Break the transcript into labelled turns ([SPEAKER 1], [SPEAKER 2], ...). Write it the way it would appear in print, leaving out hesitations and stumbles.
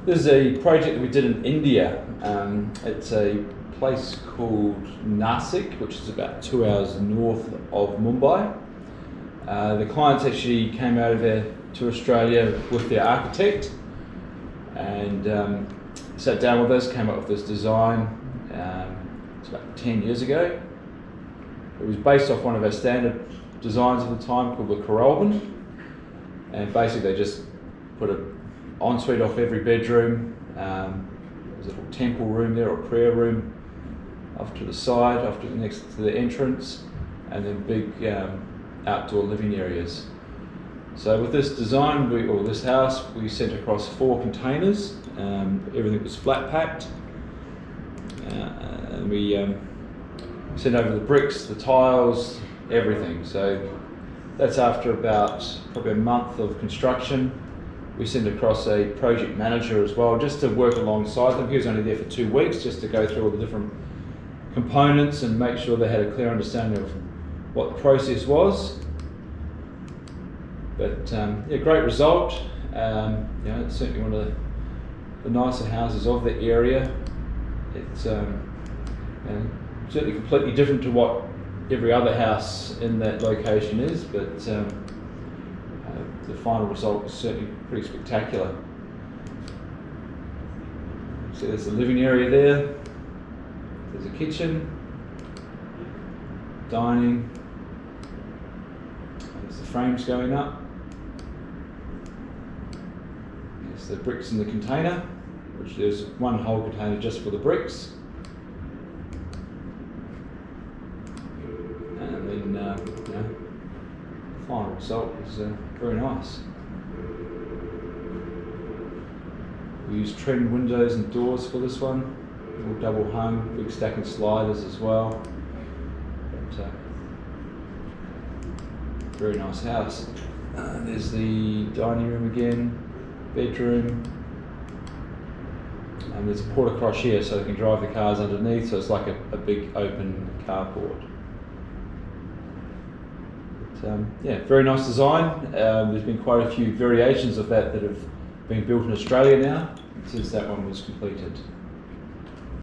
[SPEAKER 1] This is a project that we did in India. It's a place called Nasik, which is about 2 hours north of Mumbai. The clients actually came over there to Australia with their architect and sat down with us, came up with this design. It's about 10 years ago. It was based off one of our standard designs at the time called the Coralban, and basically they just put an ensuite off every bedroom. There's a little temple room there, or prayer room, off to the side, next to the entrance, and then big outdoor living areas. So with this design, this house, we sent across 4 containers. Everything was flat packed, and we sent over the bricks, the tiles, everything. So that's after about probably a month of construction. We sent across a project manager as well, just to work alongside them. He was only there for 2 weeks, just to go through all the different components and make sure they had a clear understanding of what the process was. But yeah, great result. It's certainly one of the nicer houses of the area. It's certainly completely different to what every other house in that location is, but the final result was certainly pretty spectacular. So there's the living area there, there's a kitchen, dining, there's the frames going up, there's the bricks in the container, which there's one whole container just for the bricks. And then the final result is very nice. We used trimmed windows and doors for this one, all double hung, big stack of sliders as well. But, very nice house. There's the dining room again, bedroom, and there's a port across here so they can drive the cars underneath, so it's like a big open carport. Yeah, very nice design. There's been quite a few variations of that have been built in Australia now since that one was completed.